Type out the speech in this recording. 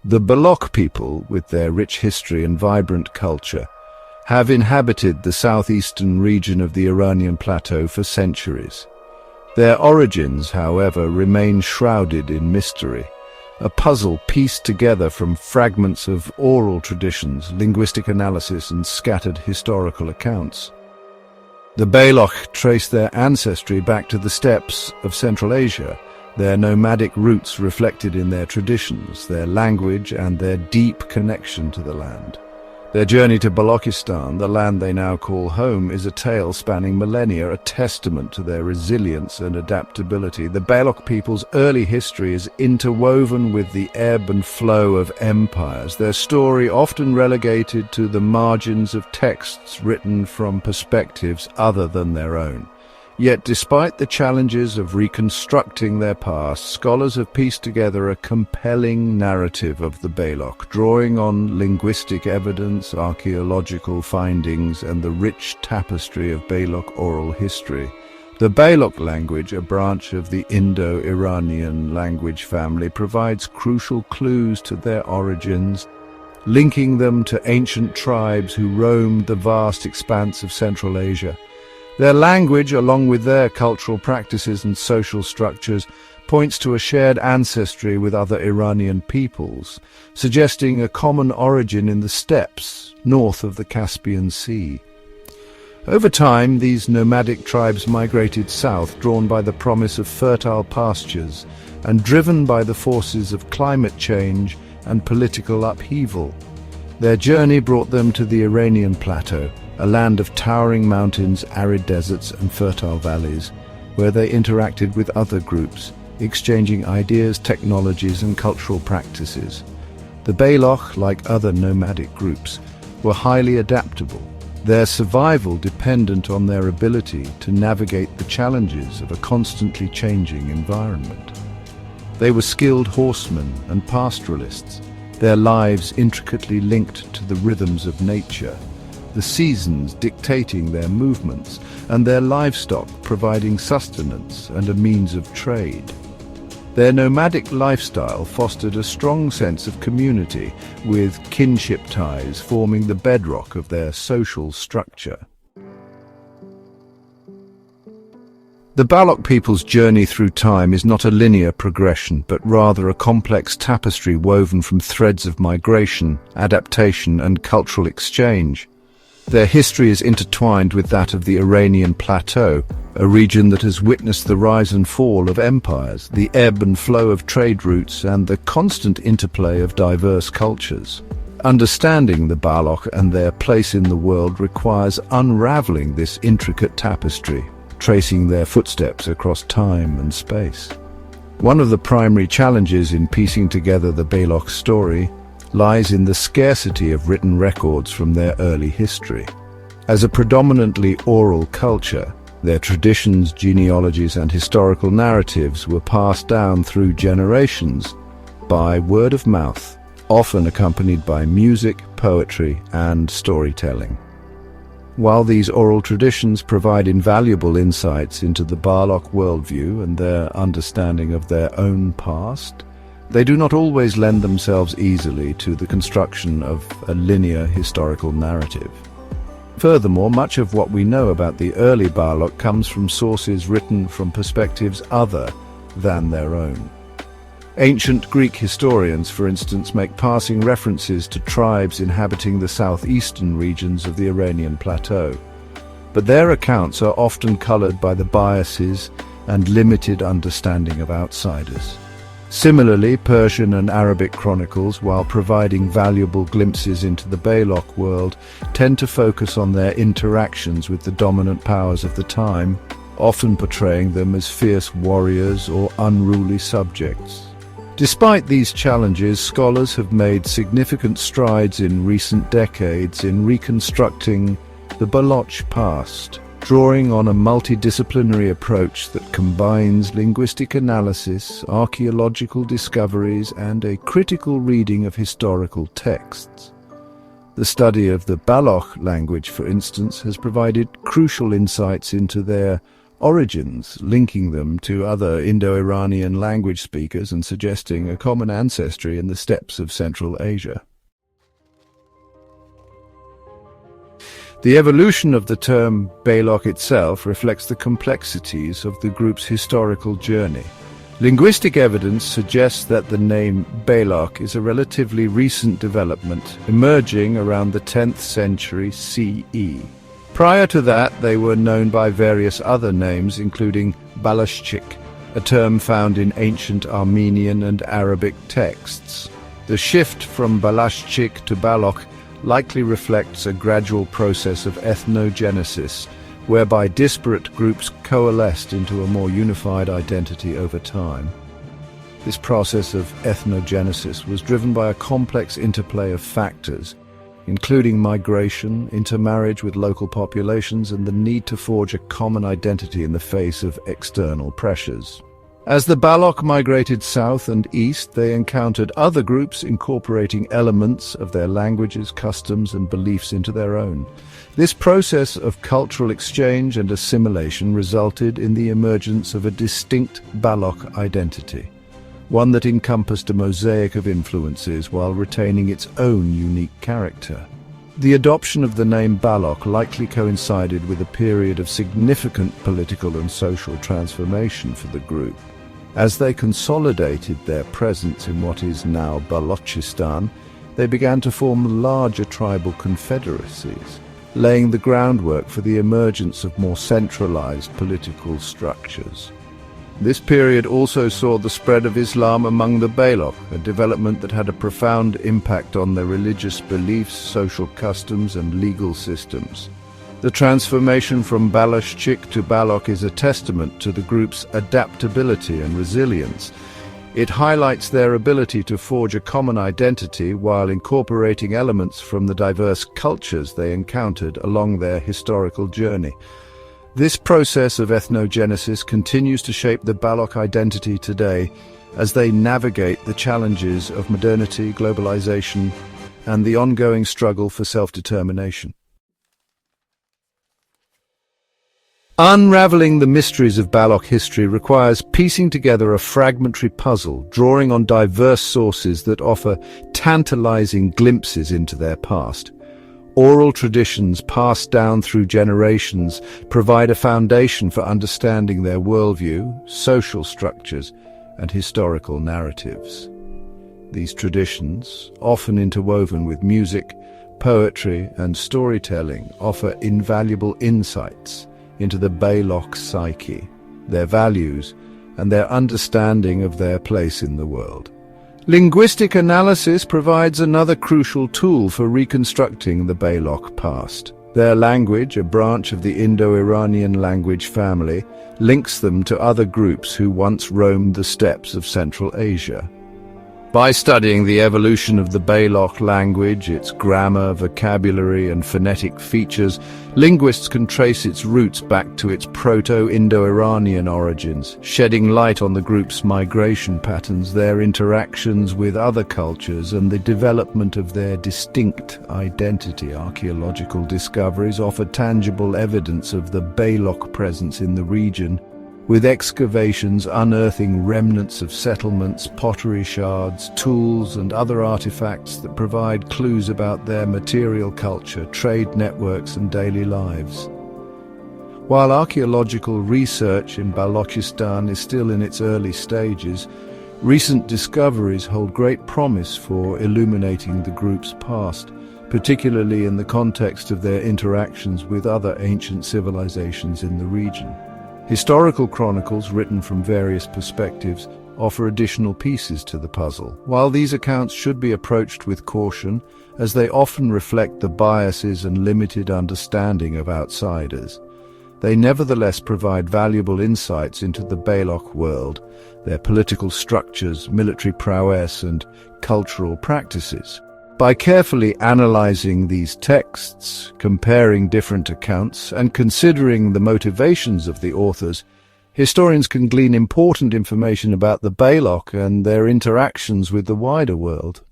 The Baloch people, with their rich history and vibrant culture, have inhabited the southeastern region of the Iranian plateau for centuries. Their origins, however, remain shrouded in mystery, a puzzle pieced together from fragments of oral traditions, linguistic analysis, and scattered historical accounts. The Baloch trace their ancestry back to the steppes of Central Asia, their nomadic roots reflected in their traditions, their language, and their deep connection to the land. Their journey to Balochistan, the land they now call home, is a tale spanning millennia, a testament to their resilience and adaptability. The Baloch people's early history is interwoven with the ebb and flow of empires, their story often relegated to the margins of texts written from perspectives other than their own. Yet, despite the challenges of reconstructing their past, scholars have pieced together a compelling narrative of the Baloch, drawing on linguistic evidence, archaeological findings, and the rich tapestry of Baloch oral history. The Baloch language, a branch of the Indo-Iranian language family, provides crucial clues to their origins, linking them to ancient tribes who roamed the vast expanse of Central Asia. Their language, along with their cultural practices and social structures, points to a shared ancestry with other Iranian peoples, suggesting a common origin in the steppes north of the Caspian Sea. Over time, these nomadic tribes migrated south, drawn by the promise of fertile pastures and driven by the forces of climate change and political upheaval. Their journey brought them to the Iranian plateau, a land of towering mountains, arid deserts, and fertile valleys, where they interacted with other groups, exchanging ideas, technologies, and cultural practices. The Baloch, like other nomadic groups, were highly adaptable, their survival dependent on their ability to navigate the challenges of a constantly changing environment. They were skilled horsemen and pastoralists, their lives intricately linked to the rhythms of nature, the seasons dictating their movements, and their livestock providing sustenance and a means of trade. Their nomadic lifestyle fostered a strong sense of community, with kinship ties forming the bedrock of their social structure. The Baloch people's journey through time is not a linear progression, but rather a complex tapestry woven from threads of migration, adaptation, and cultural exchange. Their history is intertwined with that of the Iranian plateau, a region that has witnessed the rise and fall of empires, the ebb and flow of trade routes, and the constant interplay of diverse cultures. Understanding the Baloch and their place in the world requires unraveling this intricate tapestry, tracing their footsteps across time and space. One of the primary challenges in piecing together the Baloch story lies in the scarcity of written records from their early history. As a predominantly oral culture, their traditions, genealogies, and historical narratives were passed down through generations by word of mouth, often accompanied by music, poetry, and storytelling. While these oral traditions provide invaluable insights into the Baloch worldview and their understanding of their own past, they do not always lend themselves easily to the construction of a linear historical narrative. Furthermore, much of what we know about the early Baloch comes from sources written from perspectives other than their own. Ancient Greek historians, for instance, make passing references to tribes inhabiting the southeastern regions of the Iranian plateau, but their accounts are often colored by the biases and limited understanding of outsiders. Similarly, Persian and Arabic chronicles, while providing valuable glimpses into the Baloch world, tend to focus on their interactions with the dominant powers of the time, often portraying them as fierce warriors or unruly subjects. Despite these challenges, scholars have made significant strides in recent decades in reconstructing the Baloch past, drawing on a multidisciplinary approach that combines linguistic analysis, archaeological discoveries, and a critical reading of historical texts. The study of the Baloch language, for instance, has provided crucial insights into their origins, linking them to other Indo-Iranian language speakers and suggesting a common ancestry in the steppes of Central Asia. The evolution of the term Baloch itself reflects the complexities of the group's historical journey. Linguistic evidence suggests that the name Baloch is a relatively recent development, emerging around the 10th century CE. Prior to that, they were known by various other names, including Balochik, a term found in ancient Armenian and Arabic texts. The shift from Balochik to Baloch likely reflects a gradual process of ethnogenesis, whereby disparate groups coalesced into a more unified identity over time. This process of ethnogenesis was driven by a complex interplay of factors, including migration, intermarriage with local populations, and the need to forge a common identity in the face of external pressures. As the Baloch migrated south and east, they encountered other groups incorporating elements of their languages, customs, and beliefs into their own. This process of cultural exchange and assimilation resulted in the emergence of a distinct Baloch identity, one that encompassed a mosaic of influences while retaining its own unique character. The adoption of the name Baloch likely coincided with a period of significant political and social transformation for the group. As they consolidated their presence in what is now Balochistan, they began to form larger tribal confederacies, laying the groundwork for the emergence of more centralized political structures. This period also saw the spread of Islam among the Baloch, a development that had a profound impact on their religious beliefs, social customs, and legal systems. The transformation from Balochik to Baloch is a testament to the group's adaptability and resilience. It highlights their ability to forge a common identity while incorporating elements from the diverse cultures they encountered along their historical journey. This process of ethnogenesis continues to shape the Baloch identity today as they navigate the challenges of modernity, globalization, and the ongoing struggle for self-determination. Unraveling the mysteries of Baloch history requires piecing together a fragmentary puzzle, drawing on diverse sources that offer tantalizing glimpses into their past. Oral traditions passed down through generations provide a foundation for understanding their worldview, social structures, and historical narratives. These traditions, often interwoven with music, poetry, and storytelling, offer invaluable insights into the Baloch psyche, their values, and their understanding of their place in the world. Linguistic analysis provides another crucial tool for reconstructing the Baloch past. Their language, a branch of the Indo-Iranian language family, links them to other groups who once roamed the steppes of Central Asia. By studying the evolution of the Baloch language, its grammar, vocabulary, and phonetic features, linguists can trace its roots back to its Proto-Indo-Iranian origins, shedding light on the group's migration patterns, their interactions with other cultures, and the development of their distinct identity. Archaeological discoveries offer tangible evidence of the Baloch presence in the region, with excavations unearthing remnants of settlements, pottery shards, tools, and other artifacts that provide clues about their material culture, trade networks, and daily lives. While archaeological research in Balochistan is still in its early stages, recent discoveries hold great promise for illuminating the group's past, particularly in the context of their interactions with other ancient civilizations in the region. Historical chronicles written from various perspectives offer additional pieces to the puzzle. While these accounts should be approached with caution, as they often reflect the biases and limited understanding of outsiders, they nevertheless provide valuable insights into the Baloch world, their political structures, military prowess, and cultural practices. By carefully analyzing these texts, comparing different accounts, and considering the motivations of the authors, historians can glean important information about the Baloch and their interactions with the wider world.